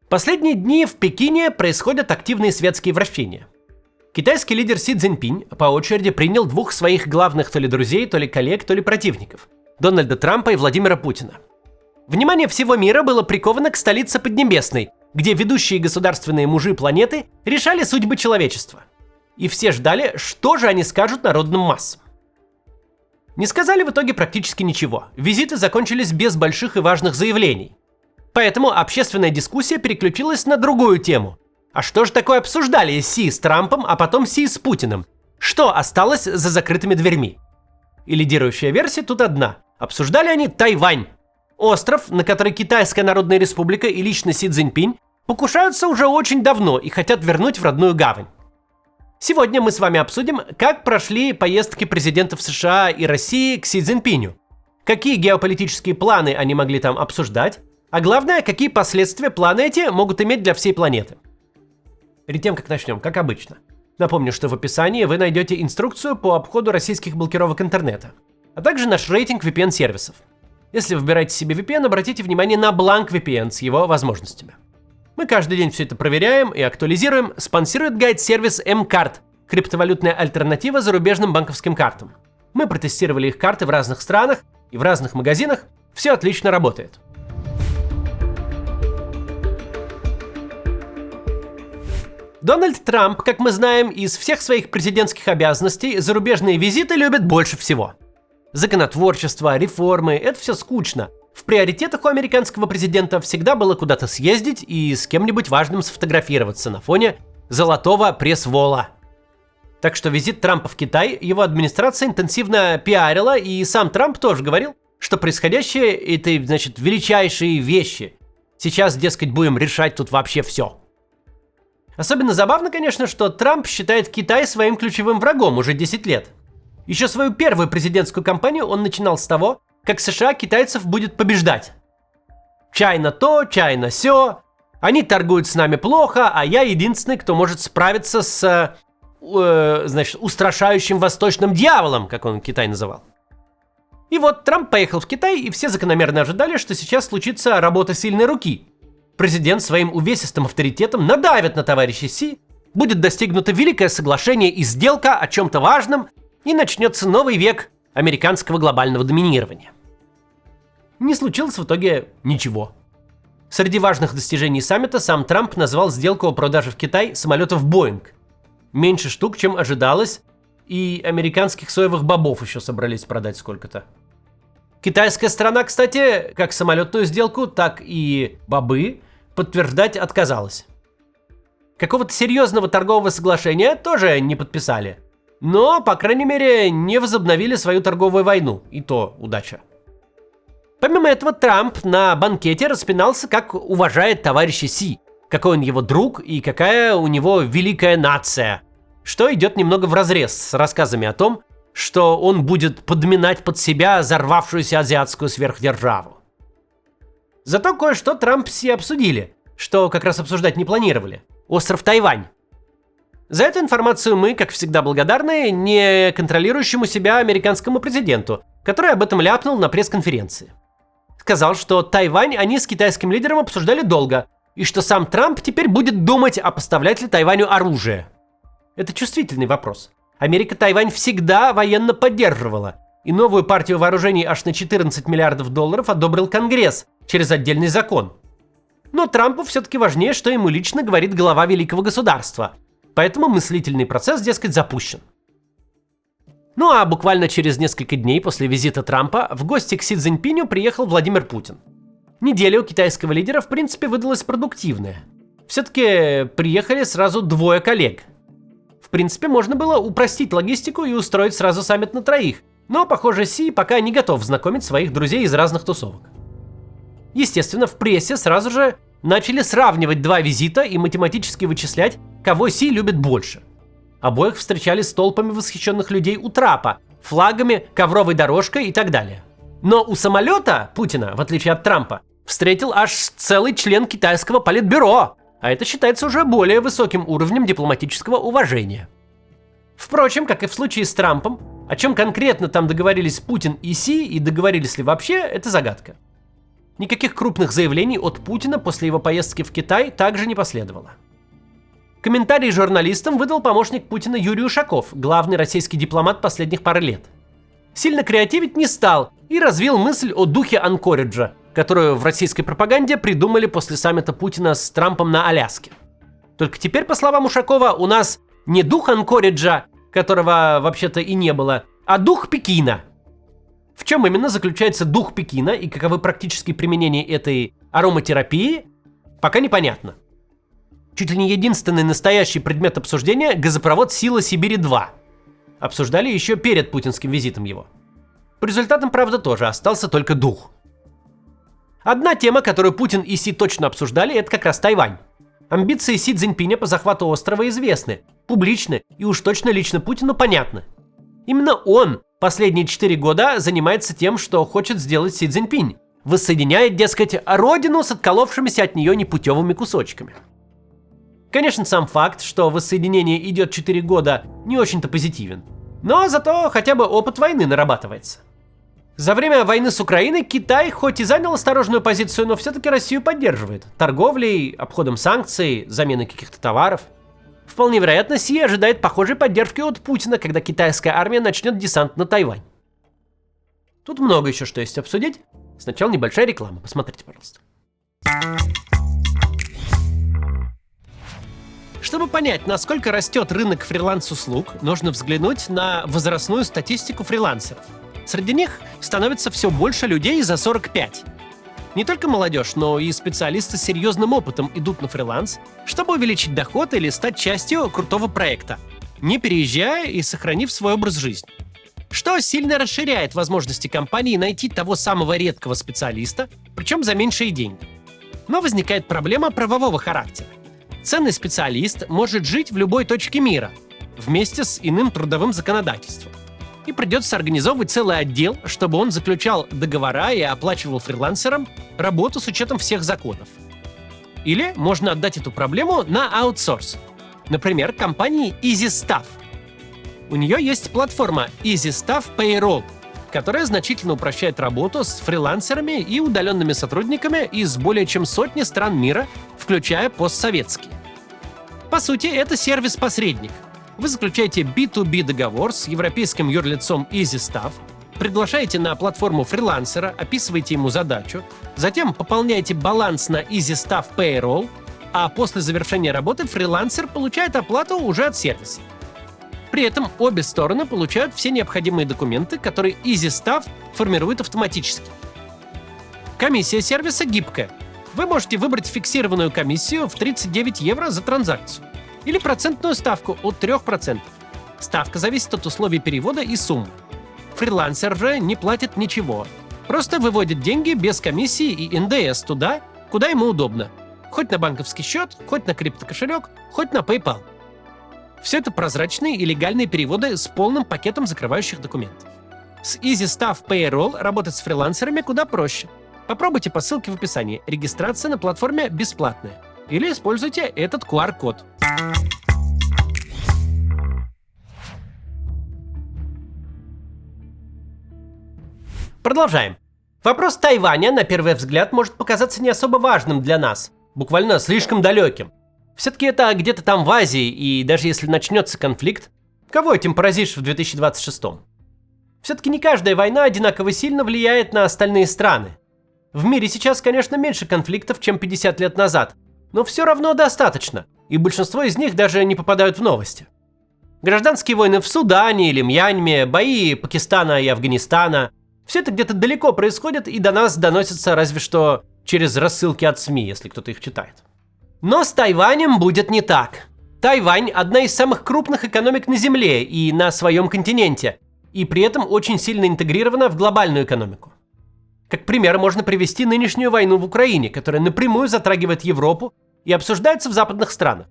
Последние дни в Пекине происходят активные светские вращения. Китайский лидер Си Цзиньпинь по очереди принял двух своих главных то ли друзей, то ли коллег, то ли противников – Дональда Трампа и Владимира Путина. Внимание всего мира было приковано к столице Поднебесной, где ведущие государственные мужи планеты решали судьбы человечества. И все ждали, что же они скажут народным массам. Не сказали в итоге практически ничего. Визиты закончились без больших и важных заявлений. Поэтому общественная дискуссия переключилась на другую тему. А что же такое обсуждали Си с Трампом, а потом Си с Путиным? Что осталось за закрытыми дверьми? И лидирующая версия тут одна. Обсуждали они Тайвань. Остров, на который Китайская Народная Республика и лично Си Цзиньпинь покушаются уже очень давно и хотят вернуть в родную гавань. Сегодня мы с вами обсудим, как прошли поездки президентов США и России к Си Цзиньпиню, какие геополитические планы они могли там обсуждать, а главное, какие последствия планы эти могут иметь для всей планеты. Перед тем, как начнем, как обычно, напомню, что в описании вы найдете инструкцию по обходу российских блокировок интернета, а также наш рейтинг VPN-сервисов. Если выбираете себе VPN, обратите внимание на бланк VPN с его возможностями. Мы каждый день все это проверяем и актуализируем. Спонсирует гайд-сервис M-Card, криптовалютная альтернатива зарубежным банковским картам. Мы протестировали их карты в разных странах и в разных магазинах. Все отлично работает. Дональд Трамп, как мы знаем, из всех своих президентских обязанностей зарубежные визиты любит больше всего. Законотворчество, реформы – это все скучно. В приоритетах у американского президента всегда было куда-то съездить и с кем-нибудь важным сфотографироваться на фоне золотого пресс-вола. Так что визит Трампа в Китай его администрация интенсивно пиарила, и сам Трамп тоже говорил, что происходящее – это, величайшие вещи. Сейчас, дескать, будем решать тут вообще все. Особенно забавно, конечно, что Трамп считает Китай своим ключевым врагом уже 10 лет. Еще свою первую президентскую кампанию он начинал с того, как США китайцев будет побеждать. Чайна то, чайна сё. Они торгуют с нами плохо, а я единственный, кто может справиться с, устрашающим восточным дьяволом, как он Китай называл. И вот Трамп поехал в Китай, и все закономерно ожидали, что сейчас случится работа сильной руки. Президент своим увесистым авторитетом надавит на товарища Си, будет достигнуто великое соглашение и сделка о чем-то важном, и начнется новый век американского глобального доминирования. Не случилось в итоге ничего. Среди важных достижений саммита сам Трамп назвал сделку о продаже в Китай самолетов Boeing. Меньше штук, чем ожидалось, и американских соевых бобов еще собрались продать сколько-то. Китайская сторона, кстати, как самолетную сделку, так и бобы подтверждать отказалась. Какого-то серьезного торгового соглашения тоже не подписали. Но, по крайней мере, не возобновили свою торговую войну. И то удача. Помимо этого, Трамп на банкете распинался, как уважает товарища Си, какой он его друг и какая у него великая нация. Что идет немного вразрез с рассказами о том, что он будет подминать под себя взорвавшуюся азиатскую сверхдержаву. Зато кое-что Трамп с Си обсудили, что как раз обсуждать не планировали. Остров Тайвань. За эту информацию мы, как всегда, благодарны не контролирующему себя американскому президенту, который об этом ляпнул на пресс-конференции. Сказал, что Тайвань они с китайским лидером обсуждали долго, и что сам Трамп теперь будет думать, а поставлять ли Тайваню оружие. Это чувствительный вопрос. Америка Тайвань всегда военно поддерживала, и новую партию вооружений аж на $14 миллиардов одобрил Конгресс через отдельный закон. Но Трампу все-таки важнее, что ему лично говорит глава великого государства. Поэтому мыслительный процесс, дескать, запущен. Ну а буквально через несколько дней после визита Трампа в гости к Си Цзиньпиню приехал Владимир Путин. Неделя у китайского лидера в принципе выдалась продуктивная. Все-таки приехали сразу двое коллег. В принципе, можно было упростить логистику и устроить сразу саммит на троих, но, похоже, Си пока не готов знакомить своих друзей из разных тусовок. Естественно, в прессе сразу же начали сравнивать два визита и математически вычислять, кого Си любит больше. Обоих встречали с толпами восхищенных людей у трапа, флагами, ковровой дорожкой и так далее. Но у самолета Путина, в отличие от Трампа, встретил аж целый член китайского политбюро, а это считается уже более высоким уровнем дипломатического уважения. Впрочем, как и в случае с Трампом, о чем конкретно там договорились Путин и Си и договорились ли вообще, это загадка. Никаких крупных заявлений от Путина после его поездки в Китай также не последовало. Комментарий журналистам выдал помощник Путина Юрий Ушаков, главный российский дипломат последних пары лет. Сильно креативить не стал и развил мысль о духе анкориджа, которую в российской пропаганде придумали после саммита Путина с Трампом на Аляске. Только теперь, по словам Ушакова, у нас не дух анкориджа, которого вообще-то и не было, а дух Пекина. В чем именно заключается дух Пекина и каковы практические применения этой ароматерапии, пока непонятно. Чуть ли не единственный настоящий предмет обсуждения – газопровод «Сила Сибири-2». Обсуждали еще перед путинским визитом его. По результатам, правда, тоже остался только дух. Одна тема, которую Путин и Си точно обсуждали, это как раз Тайвань. Амбиции Си Цзиньпиня по захвату острова известны, публичны и уж точно лично Путину понятны. Именно он последние 4 года занимается тем, что хочет сделать Си Цзиньпинь. Воссоединяет, дескать, родину с отколовшимися от нее непутевыми кусочками. Конечно, сам факт, что воссоединение идет 4 года, не очень-то позитивен. Но зато хотя бы опыт войны нарабатывается. За время войны с Украиной Китай хоть и занял осторожную позицию, но все-таки Россию поддерживает. Торговлей, обходом санкций, заменой каких-то товаров. Вполне вероятно, Си ожидает похожей поддержки от Путина, когда китайская армия начнет десант на Тайвань. Тут много еще что есть обсудить. Сначала небольшая реклама. Посмотрите, пожалуйста. Чтобы понять, насколько растет рынок фриланс-услуг, нужно взглянуть на возрастную статистику фрилансеров. Среди них становится все больше людей за 45. Не только молодежь, но и специалисты с серьезным опытом идут на фриланс, чтобы увеличить доход или стать частью крутого проекта, не переезжая и сохранив свой образ жизни. Что сильно расширяет возможности компании найти того самого редкого специалиста, причем за меньшие деньги. Но возникает проблема правового характера. Ценный специалист может жить в любой точке мира, вместе с иным трудовым законодательством. И придется организовывать целый отдел, чтобы он заключал договора и оплачивал фрилансерам работу с учетом всех законов. Или можно отдать эту проблему на аутсорс. Например, компании EasyStaff. У нее есть платформа EasyStaff Payroll, которая значительно упрощает работу с фрилансерами и удаленными сотрудниками из более чем сотни стран мира, включая постсоветские. По сути, это сервис-посредник. Вы заключаете B2B договор с европейским юрлицом EasyStaff, приглашаете на платформу фрилансера, описываете ему задачу, затем пополняете баланс на EasyStaff Payroll, а после завершения работы фрилансер получает оплату уже от сервиса. При этом обе стороны получают все необходимые документы, которые EasyStaff формирует автоматически. Комиссия сервиса гибкая. Вы можете выбрать фиксированную комиссию в 39 евро за транзакцию или процентную ставку от 3%. Ставка зависит от условий перевода и суммы. Фрилансер же не платит ничего. Просто выводит деньги без комиссии и НДС туда, куда ему удобно. Хоть на банковский счет, хоть на криптокошелек, хоть на PayPal. Все это прозрачные и легальные переводы с полным пакетом закрывающих документов. С EasyStaff Payroll работать с фрилансерами куда проще. Попробуйте по ссылке в описании. Регистрация на платформе бесплатная. Или используйте этот QR-код. Продолжаем. Вопрос Тайваня, на первый взгляд, может показаться не особо важным для нас. Буквально слишком далеким. Все-таки это где-то там в Азии, и даже если начнется конфликт, кого этим поразишь в 2026-м? Все-таки не каждая война одинаково сильно влияет на остальные страны. В мире сейчас, конечно, меньше конфликтов, чем 50 лет назад, но все равно достаточно, и большинство из них даже не попадают в новости. Гражданские войны в Судане или Мьянме, бои Пакистана и Афганистана – все это где-то далеко происходит, и до нас доносится разве что через рассылки от СМИ, если кто-то их читает. Но с Тайванем будет не так. Тайвань – одна из самых крупных экономик на Земле и на своем континенте, и при этом очень сильно интегрирована в глобальную экономику. Как пример можно привести нынешнюю войну в Украине, которая напрямую затрагивает Европу и обсуждается в западных странах.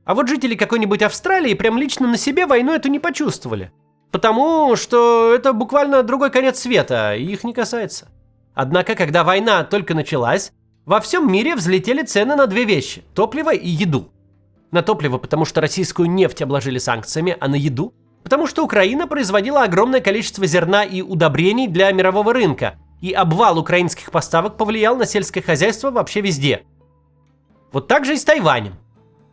А вот жители какой-нибудь Австралии прям лично на себе войну эту не почувствовали. Потому что это буквально другой конец света, и их не касается. Однако, когда война только началась, во всем мире взлетели цены на две вещи – топливо и еду. На топливо, потому что российскую нефть обложили санкциями, а на еду – потому что Украина производила огромное количество зерна и удобрений для мирового рынка, и обвал украинских поставок повлиял на сельское хозяйство вообще везде. Вот так же и с Тайванем.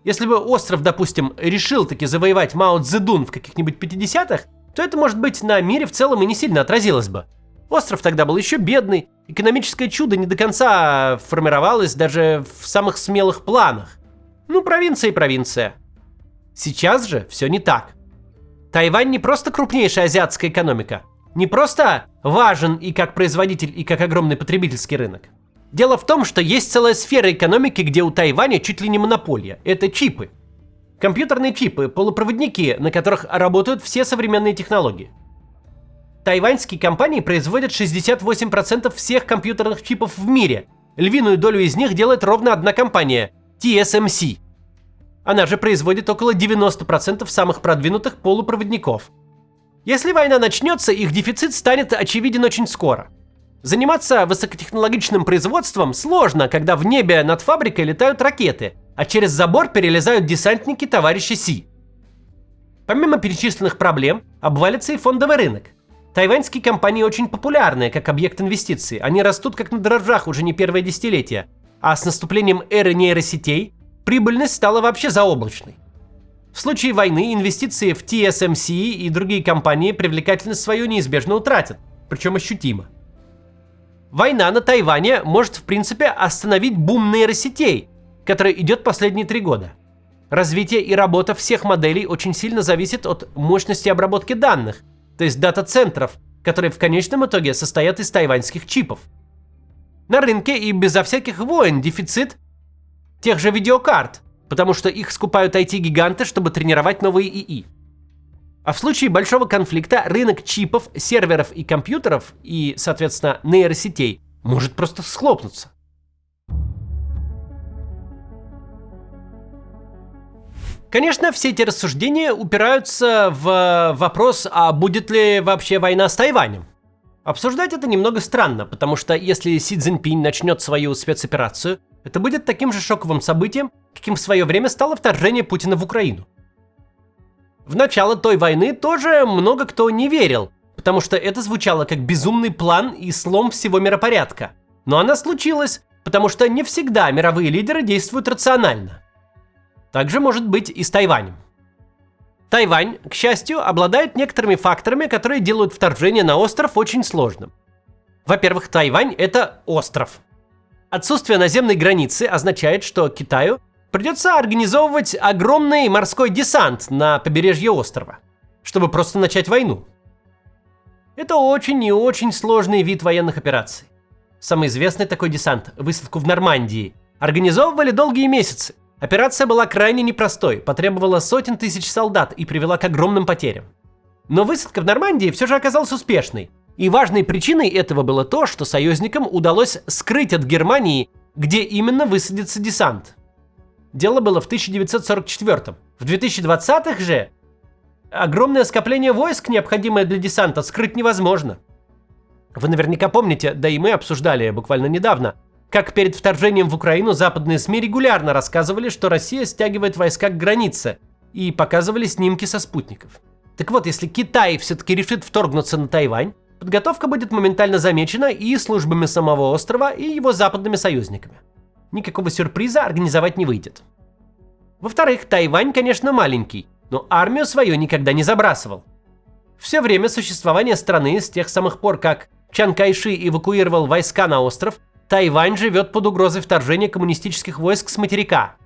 Если бы остров, допустим, решил таки завоевать Мао Цзэдун в каких-нибудь 50-х, то это, может быть, на мире в целом и не сильно отразилось бы. Остров тогда был еще бедный, экономическое чудо не до конца формировалось даже в самых смелых планах. Ну, провинция и провинция. Сейчас же все не так. Тайвань не просто крупнейшая азиатская экономика, не просто важен и как производитель, и как огромный потребительский рынок. Дело в том, что есть целая сфера экономики, где у Тайваня чуть ли не монополия. Это чипы. Компьютерные чипы, полупроводники, на которых работают все современные технологии. Тайваньские компании производят 68% всех компьютерных чипов в мире. Львиную долю из них делает ровно одна компания – TSMC. Она же производит около 90% самых продвинутых полупроводников. Если война начнется, их дефицит станет очевиден очень скоро. Заниматься высокотехнологичным производством сложно, когда в небе над фабрикой летают ракеты, а через забор перелезают десантники товарища Си. Помимо перечисленных проблем, обвалится и фондовый рынок. Тайваньские компании очень популярны как объект инвестиций, они растут как на дрожжах уже не первое десятилетие, а с наступлением эры нейросетей прибыльность стала вообще заоблачной. В случае войны инвестиции в TSMC и другие компании привлекательность свою неизбежно утратят, причем ощутимо. Война на Тайване может в принципе остановить бум нейросетей, который идет последние 3 года. Развитие и работа всех моделей очень сильно зависит от мощности обработки данных, то есть дата-центров, которые в конечном итоге состоят из тайваньских чипов. На рынке и безо всяких войн дефицит тех же видеокарт, потому что их скупают IT-гиганты, чтобы тренировать новые ИИ. А в случае большого конфликта рынок чипов, серверов и компьютеров и, соответственно, нейросетей может просто схлопнуться. Конечно, все эти рассуждения упираются в вопрос, а будет ли вообще война с Тайванем. Обсуждать это немного странно, потому что если Си Цзиньпинь начнет свою спецоперацию, это будет таким же шоковым событием, каким в свое время стало вторжение Путина в Украину. В начало той войны тоже много кто не верил, потому что это звучало как безумный план и слом всего миропорядка. Но она случилась, потому что не всегда мировые лидеры действуют рационально. Так же может быть и с Тайванем. Тайвань, к счастью, обладает некоторыми факторами, которые делают вторжение на остров очень сложным. Во-первых, Тайвань – это остров. Отсутствие наземной границы означает, что Китаю придется организовывать огромный морской десант на побережье острова, чтобы просто начать войну. Это очень и очень сложный вид военных операций. Самый известный такой десант – высадку в Нормандии – организовывали долгие месяцы. Операция была крайне непростой, потребовала сотен тысяч солдат и привела к огромным потерям. Но высадка в Нормандии все же оказалась успешной. И важной причиной этого было то, что союзникам удалось скрыть от Германии, где именно высадится десант. Дело было в 1944-м. В 2020-х же огромное скопление войск, необходимое для десанта, скрыть невозможно. Вы наверняка помните, да и мы обсуждали буквально недавно, как перед вторжением в Украину западные СМИ регулярно рассказывали, что Россия стягивает войска к границе, и показывали снимки со спутников. Так вот, если Китай все-таки решит вторгнуться на Тайвань, подготовка будет моментально замечена и службами самого острова, и его западными союзниками. Никакого сюрприза организовать не выйдет. Во-вторых, Тайвань, конечно, маленький, но армию свою никогда не забрасывал. Все время существования страны, с тех самых пор, как Чан Кайши эвакуировал войска на остров, Тайвань живет под угрозой вторжения коммунистических войск с материка.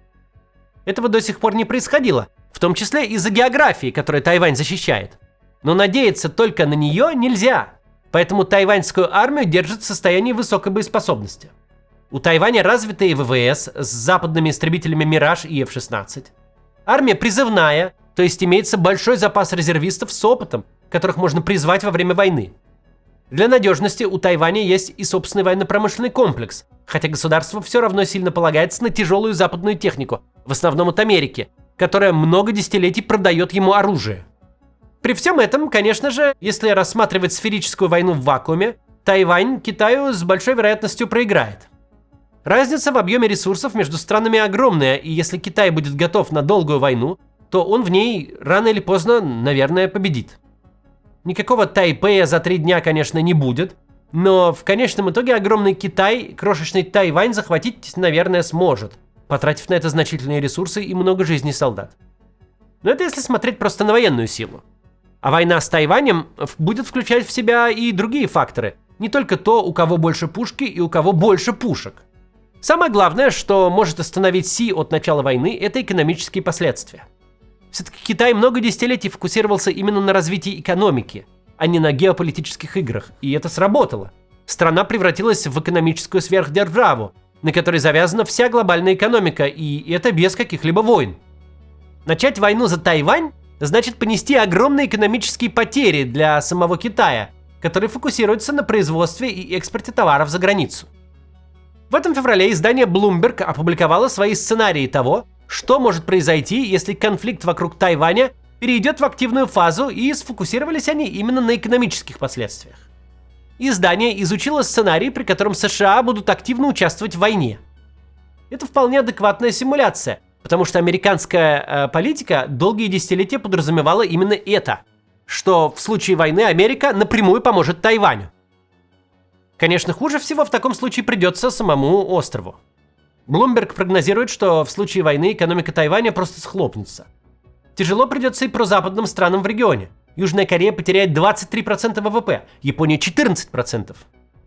Этого до сих пор не происходило, в том числе из-за географии, которую Тайвань защищает. Но надеяться только на нее нельзя, поэтому тайваньскую армию держат в состоянии высокой боеспособности. У Тайваня развитые ВВС с западными истребителями «Мираж» и F-16. Армия призывная, то есть имеется большой запас резервистов с опытом, которых можно призвать во время войны. Для надежности у Тайваня есть и собственный военно-промышленный комплекс, хотя государство все равно сильно полагается на тяжелую западную технику, в основном от Америки, которая много десятилетий продает ему оружие. При всем этом, конечно же, если рассматривать сферическую войну в вакууме, Тайвань Китаю с большой вероятностью проиграет. Разница в объеме ресурсов между странами огромная, и если Китай будет готов на долгую войну, то он в ней рано или поздно, наверное, победит. Никакого Тайпэя за 3 дня, конечно, не будет, Но в конечном итоге огромный Китай крошечный Тайвань захватить, наверное, сможет, потратив на это значительные ресурсы и много жизней солдат. Но это если смотреть просто на военную силу. А война с Тайванем будет включать в себя и другие факторы, не только то, у кого больше пушки и у кого больше пушек. Самое главное, что может остановить Си от начала войны, это экономические последствия. Все-таки Китай много десятилетий фокусировался именно на развитии экономики, а не на геополитических играх, и это сработало. Страна превратилась в экономическую сверхдержаву, на которой завязана вся глобальная экономика, и это без каких-либо войн. Начать войну за Тайвань значит понести огромные экономические потери для самого Китая, который фокусируется на производстве и экспорте товаров за границу. В этом феврале издание Bloomberg опубликовало свои сценарии того, что может произойти, если конфликт вокруг Тайваня перейдет в активную фазу, и сфокусировались они именно на экономических последствиях. Издание изучило сценарий, при котором США будут активно участвовать в войне. Это вполне адекватная симуляция, потому что американская политика долгие десятилетия подразумевала именно это, что в случае войны Америка напрямую поможет Тайваню. Конечно, хуже всего в таком случае придется самому острову. Bloomberg прогнозирует, что в случае войны экономика Тайваня просто схлопнется. Тяжело придется и прозападным странам в регионе. Южная Корея потеряет 23% ВВП, Япония 14%.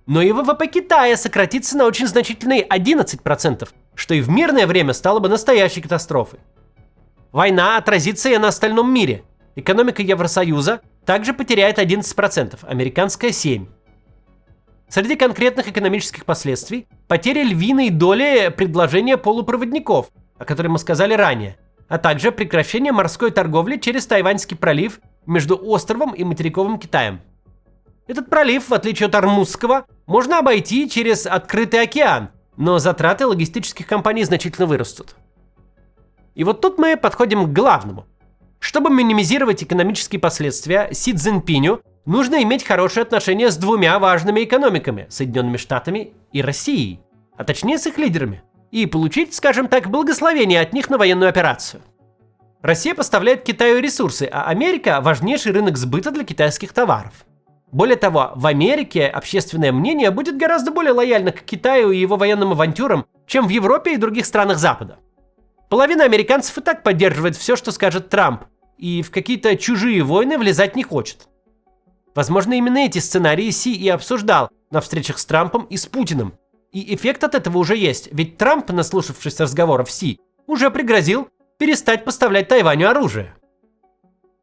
Но и ВВП Китая сократится на очень значительные 11%, что и в мирное время стало бы настоящей катастрофой. Война отразится и на остальном мире. Экономика Евросоюза также потеряет 11%, американская 7%. Среди конкретных экономических последствий потеря львиной доли предложения полупроводников, о которой мы сказали ранее, а также прекращение морской торговли через Тайваньский пролив между островом и материковым Китаем. Этот пролив, в отличие от Ормузского, можно обойти через открытый океан, но затраты логистических компаний значительно вырастут. И вот тут мы подходим к главному. Чтобы минимизировать экономические последствия, Си Цзиньпиню нужно иметь хорошие отношения с двумя важными экономиками – Соединенными Штатами и Россией, а точнее с их лидерами, и получить, скажем так, благословение от них на военную операцию. Россия поставляет Китаю ресурсы, а Америка – важнейший рынок сбыта для китайских товаров. Более того, в Америке общественное мнение будет гораздо более лояльно к Китаю и его военным авантюрам, чем в Европе и других странах Запада. Половина американцев и так поддерживает все, что скажет Трамп, и в какие-то чужие войны влезать не хочет. Возможно, именно эти сценарии Си и обсуждал на встречах с Трампом и с Путиным. И эффект от этого уже есть, ведь Трамп, наслушавшись разговоров Си, уже пригрозил перестать поставлять Тайваню оружие.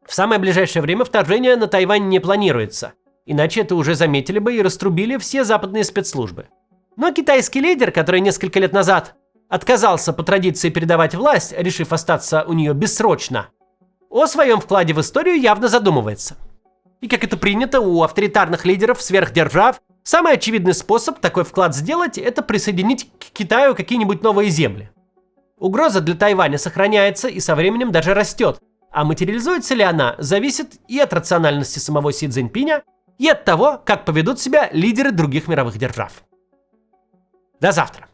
В самое ближайшее время вторжение на Тайвань не планируется, иначе это уже заметили бы и раструбили все западные спецслужбы. Но китайский лидер, который несколько лет назад отказался по традиции передавать власть, решив остаться у нее бессрочно, о своем вкладе в историю явно задумывается. И как это принято у авторитарных лидеров сверхдержав, самый очевидный способ такой вклад сделать – это присоединить к Китаю какие-нибудь новые земли. Угроза для Тайваня сохраняется и со временем даже растет, а материализуется ли она, зависит и от рациональности самого Си Цзиньпиня, и от того, как поведут себя лидеры других мировых держав. До завтра!